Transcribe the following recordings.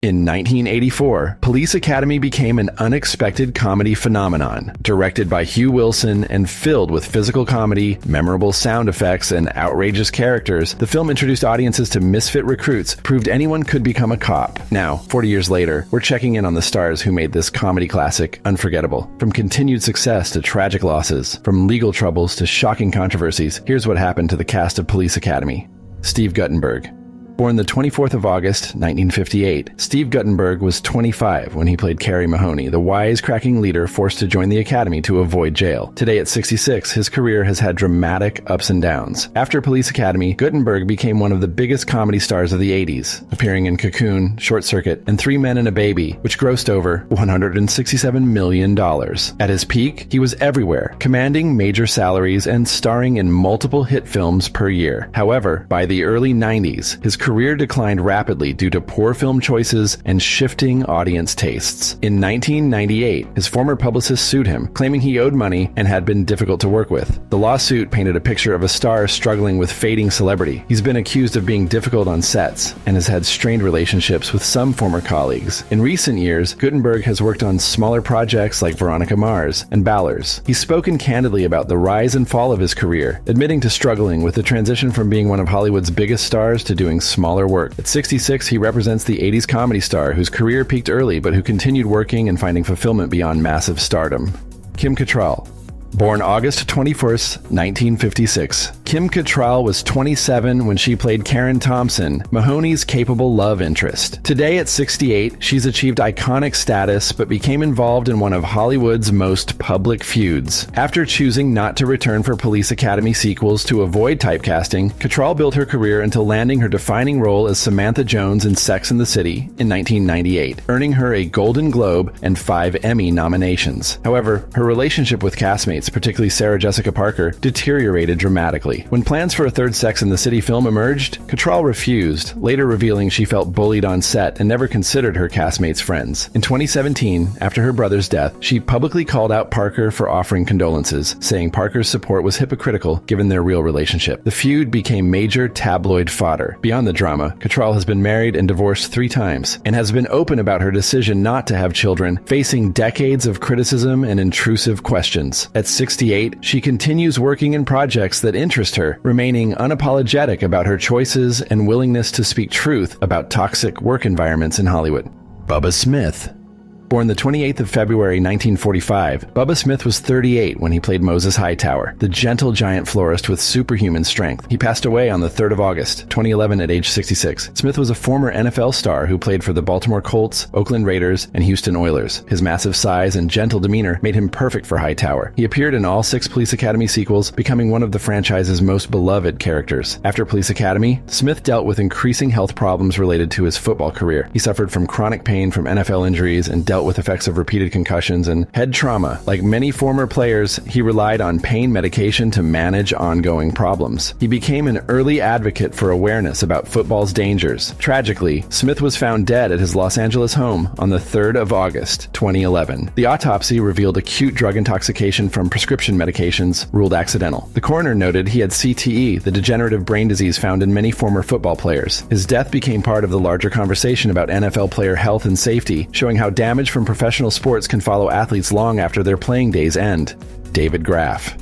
In 1984, Police Academy became an unexpected comedy phenomenon. Directed by Hugh Wilson and filled with physical comedy, memorable sound effects, and outrageous characters, the film introduced audiences to misfit recruits, proved anyone could become a cop. Now, 40 years later, we're checking in on the stars who made this comedy classic unforgettable. From continued success to tragic losses, from legal troubles to shocking controversies, here's what happened to the cast of Police Academy. Steve Guttenberg. Born the 24th of August, 1958, Steve Guttenberg was 25 when he played Carrie Mahoney, the wisecracking leader forced to join the academy to avoid jail. Today at 66, his career has had dramatic ups and downs. After Police Academy, Guttenberg became one of the biggest comedy stars of the 80s, appearing in Cocoon, Short Circuit, and Three Men and a Baby, which grossed over $167 million. At his peak, he was everywhere, commanding major salaries and starring in multiple hit films per year. However, by the early 90s, his career declined rapidly due to poor film choices and shifting audience tastes. In 1998, his former publicist sued him, claiming he owed money and had been difficult to work with. The lawsuit painted a picture of a star struggling with fading celebrity. He's been accused of being difficult on sets and has had strained relationships with some former colleagues. In recent years, Guttenberg has worked on smaller projects like Veronica Mars and Ballers. He's spoken candidly about the rise and fall of his career, admitting to struggling with the transition from being one of Hollywood's biggest stars to doing smaller work. At 66, he represents the 80s comedy star whose career peaked early but who continued working and finding fulfillment beyond massive stardom. Kim Cattrall. Born August 21st, 1956, Kim Cattrall was 27 when she played Karen Thompson, Mahoney's capable love interest. Today at 68, she's achieved iconic status but became involved in one of Hollywood's most public feuds. After choosing not to return for Police Academy sequels to avoid typecasting, Cattrall built her career until landing her defining role as Samantha Jones in Sex and the City in 1998, earning her a Golden Globe and 5 Emmy nominations. However, her relationship with castmates, particularly Sarah Jessica Parker, deteriorated dramatically. When plans for a third Sex and the City film emerged, Cattrall refused, later revealing she felt bullied on set and never considered her castmates friends. In 2017, after her brother's death, she publicly called out Parker for offering condolences, saying Parker's support was hypocritical given their real relationship. The feud became major tabloid fodder. Beyond the drama, Cattrall has been married and divorced 3 times and has been open about her decision not to have children, facing decades of criticism and intrusive questions. At 68, she continues working in projects that interest her, remaining unapologetic about her choices and willingness to speak truth about toxic work environments in Hollywood. Bubba Smith. Born the 28th of February 1945, Bubba Smith was 38 when he played Moses Hightower, the gentle giant florist with superhuman strength. He passed away on the 3rd of August, 2011 at age 66. Smith was a former NFL star who played for the Baltimore Colts, Oakland Raiders, and Houston Oilers. His massive size and gentle demeanor made him perfect for Hightower. He appeared in all 6 Police Academy sequels, becoming one of the franchise's most beloved characters. After Police Academy, Smith dealt with increasing health problems related to his football career. He suffered from chronic pain from NFL injuries and dealt with effects of repeated concussions and head trauma. Like many former players, he relied on pain medication to manage ongoing problems. He became an early advocate for awareness about football's dangers. Tragically, Smith was found dead at his Los Angeles home on the 3rd of August, 2011. The autopsy revealed acute drug intoxication from prescription medications, ruled accidental. The coroner noted he had CTE, the degenerative brain disease found in many former football players. His death became part of the larger conversation about NFL player health and safety, showing how damage from professional sports can follow athletes long after their playing days end. David Graff.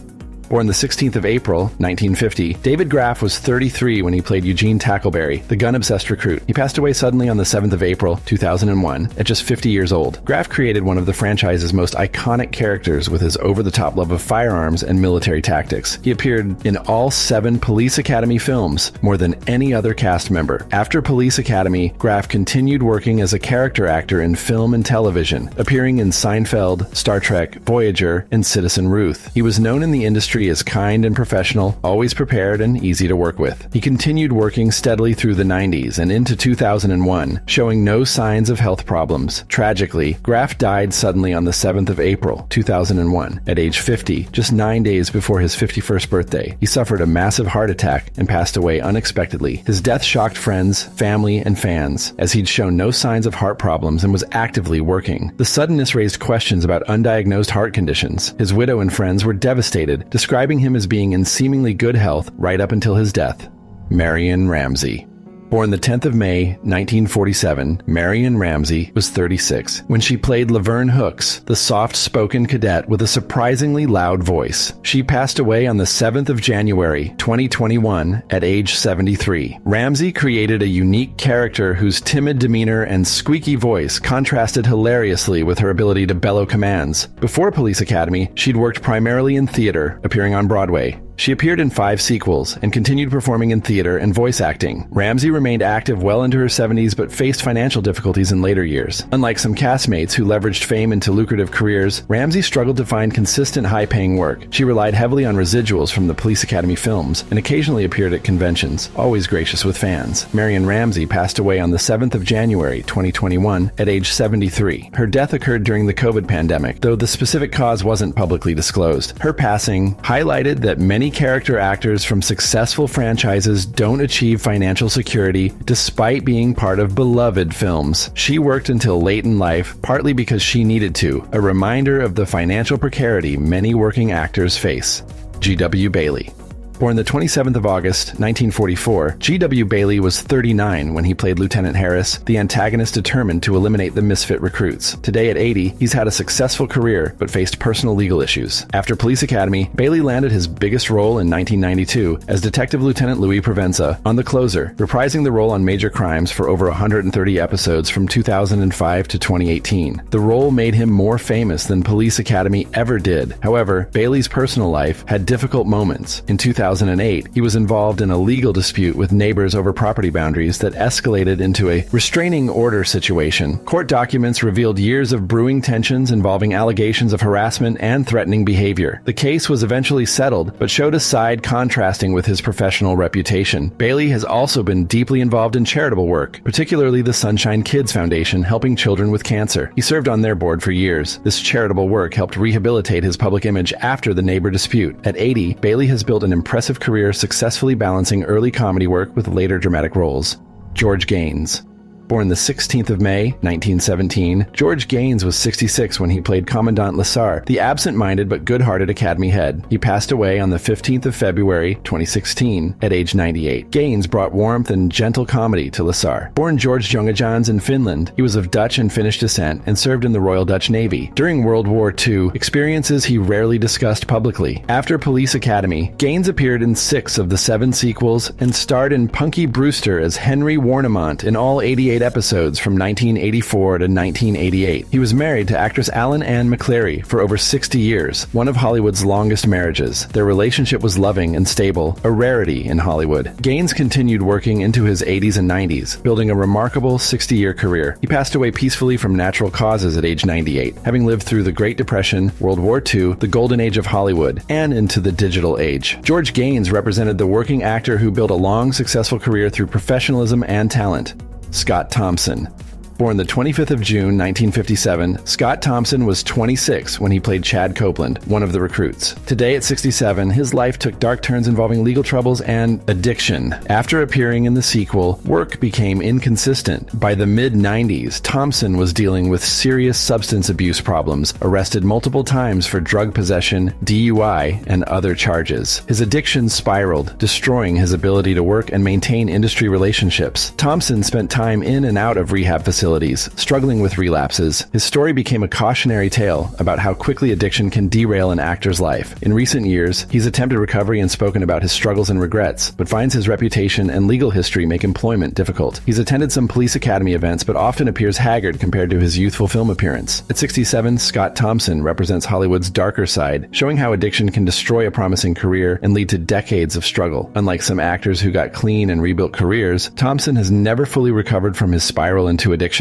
Born the 16th of April, 1950, David Graff was 33 when he played Eugene Tackleberry, the gun-obsessed recruit. He passed away suddenly on the 7th of April, 2001, at just 50 years old. Graff created one of the franchise's most iconic characters with his over-the-top love of firearms and military tactics. He appeared in all 7 Police Academy films, more than any other cast member. After Police Academy, Graff continued working as a character actor in film and television, appearing in Seinfeld, Star Trek, Voyager, and Citizen Ruth. He was known in the industry as kind and professional, always prepared and easy to work with. He continued working steadily through the 90s and into 2001, showing no signs of health problems. Tragically, Graff died suddenly on the 7th of April, 2001, at age 50, just 9 days before his 51st birthday. He suffered a massive heart attack and passed away unexpectedly. His death shocked friends, family, and fans, as he'd shown no signs of heart problems and was actively working. The suddenness raised questions about undiagnosed heart conditions. His widow and friends were devastated, describing him as being in seemingly good health right up until his death. Marion Ramsey. Born the 10th of May, 1947, Marion Ramsey was 36 when she played Laverne Hooks, the soft-spoken cadet with a surprisingly loud voice. She passed away on the 7th of January, 2021, at age 73. Ramsey created a unique character whose timid demeanor and squeaky voice contrasted hilariously with her ability to bellow commands. Before Police Academy, she'd worked primarily in theater, appearing on Broadway. She appeared in 5 sequels and continued performing in theater and voice acting. Ramsey remained active well into her 70s but faced financial difficulties in later years. Unlike some castmates who leveraged fame into lucrative careers, Ramsey struggled to find consistent high-paying work. She relied heavily on residuals from the Police Academy films and occasionally appeared at conventions, always gracious with fans. Marion Ramsey passed away on the 7th of January, 2021, at age 73. Her death occurred during the COVID pandemic, though the specific cause wasn't publicly disclosed. Her passing highlighted that many character actors from successful franchises don't achieve financial security despite being part of beloved films. She worked until late in life, partly because she needed to, a reminder of the financial precarity many working actors face. G.W. Bailey. Born the 27th of August, 1944, G.W. Bailey was 39 when he played Lieutenant Harris, the antagonist determined to eliminate the misfit recruits. Today at 80, he's had a successful career but faced personal legal issues. After Police Academy, Bailey landed his biggest role in 1992 as Detective Lieutenant Louis Provenza on The Closer, reprising the role on major crimes for over 130 episodes from 2005 to 2018. The role made him more famous than Police Academy ever did. However, Bailey's personal life had difficult moments. In 2008, he was involved in a legal dispute with neighbors over property boundaries that escalated into a restraining order situation. Court documents revealed years of brewing tensions involving allegations of harassment and threatening behavior. The case was eventually settled, but showed a side contrasting with his professional reputation. Bailey has also been deeply involved in charitable work, particularly the Sunshine Kids Foundation, helping children with cancer. He served on their board for years. This charitable work helped rehabilitate his public image after the neighbor dispute. At 80, Bailey has built an impressive career successfully balancing early comedy work with later dramatic roles. George Gaines. Born the 16th of May, 1917, George Gaines was 66 when he played Commandant Lassar, the absent-minded but good-hearted Academy head. He passed away on the 15th of February, 2016, at age 98. Gaines brought warmth and gentle comedy to Lassar. Born George Jongajaans in Finland, he was of Dutch and Finnish descent and served in the Royal Dutch Navy. During World War II, experiences he rarely discussed publicly. After Police Academy, Gaines appeared in 6 of the 7 sequels and starred in Punky Brewster as Henry Warnemont in all 88 episodes from 1984 to 1988. He was married to actress Alan Ann McClary for over 60 years, one of Hollywood's longest marriages. Their relationship was loving and stable, a rarity in Hollywood. Gaines continued working into his 80s and 90s, building a remarkable 60-year career. He passed away peacefully from natural causes at age 98, having lived through the Great Depression, World War II, the golden age of Hollywood, and into the digital age. George Gaines represented the working actor who built a long, successful career through professionalism and talent. Scott Thompson. Born the 25th of June, 1957, Scott Thompson was 26 when he played Chad Copeland, one of the recruits. Today at 67, his life took dark turns involving legal troubles and addiction. After appearing in the sequel, work became inconsistent. By the mid-90s, Thompson was dealing with serious substance abuse problems, arrested multiple times for drug possession, DUI, and other charges. His addiction spiraled, destroying his ability to work and maintain industry relationships. Thompson spent time in and out of rehab facilities, struggling with relapses. His story became a cautionary tale about how quickly addiction can derail an actor's life. In recent years, he's attempted recovery and spoken about his struggles and regrets, but finds his reputation and legal history make employment difficult. He's attended some Police Academy events, but often appears haggard compared to his youthful film appearance. At 67, Scott Thompson represents Hollywood's darker side, showing how addiction can destroy a promising career and lead to decades of struggle. Unlike some actors who got clean and rebuilt careers, Thompson has never fully recovered from his spiral into addiction.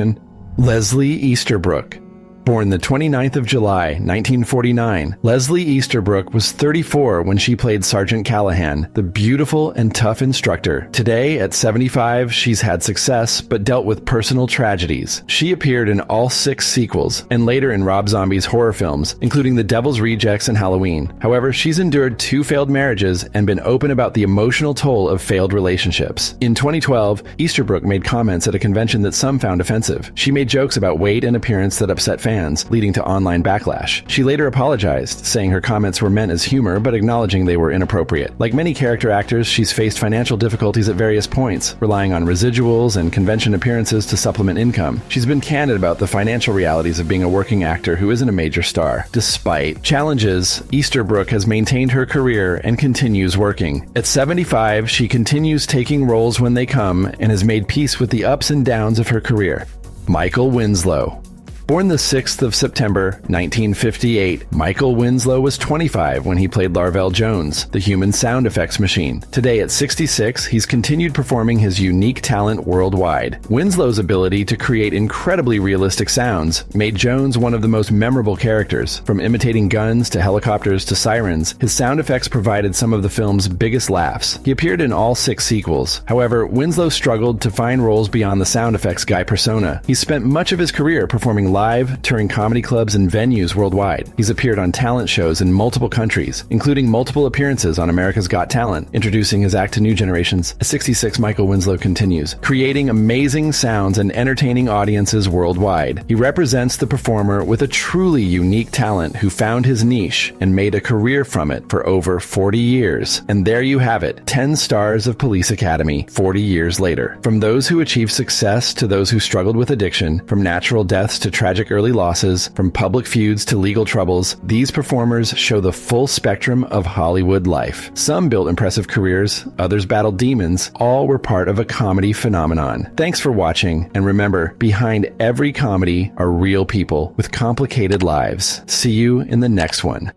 Leslie Easterbrook. Born the 29th of July, 1949, Leslie Easterbrook was 34 when she played Sergeant Callahan, the beautiful and tough instructor. Today, at 75, she's had success, but dealt with personal tragedies. She appeared in all 6 sequels, and later in Rob Zombie's horror films, including The Devil's Rejects and Halloween. However, she's endured 2 failed marriages and been open about the emotional toll of failed relationships. In 2012, Easterbrook made comments at a convention that some found offensive. She made jokes about weight and appearance that upset fans. fans, leading to online backlash. She later apologized, saying her comments were meant as humor but acknowledging they were inappropriate. Like many character actors, she's faced financial difficulties at various points, relying on residuals and convention appearances to supplement income. She's been candid about the financial realities of being a working actor who isn't a major star. Despite challenges, Easterbrook has maintained her career and continues working. At 75, she continues taking roles when they come and has made peace with the ups and downs of her career. Michael Winslow. Born the 6th of September, 1958, Michael Winslow was 25 when he played Larvell Jones, the human sound effects machine. Today at 66, he's continued performing his unique talent worldwide. Winslow's ability to create incredibly realistic sounds made Jones one of the most memorable characters. From imitating guns to helicopters to sirens, his sound effects provided some of the film's biggest laughs. He appeared in all 6 sequels. However, Winslow struggled to find roles beyond the sound effects guy persona. He spent much of his career performing live, touring comedy clubs and venues worldwide. He's appeared on talent shows in multiple countries, including multiple appearances on America's Got Talent. Introducing his act to new generations, at 66, Michael Winslow continues, creating amazing sounds and entertaining audiences worldwide. He represents the performer with a truly unique talent who found his niche and made a career from it for over 40 years. And there you have it, 10 stars of Police Academy, 40 years later. From those who achieved success to those who struggled with addiction, from natural deaths to tragic early losses, from public feuds to legal troubles, these performers show the full spectrum of Hollywood life. Some built impressive careers, others battled demons, all were part of a comedy phenomenon. Thanks for watching, and remember, behind every comedy are real people with complicated lives. See you in the next one.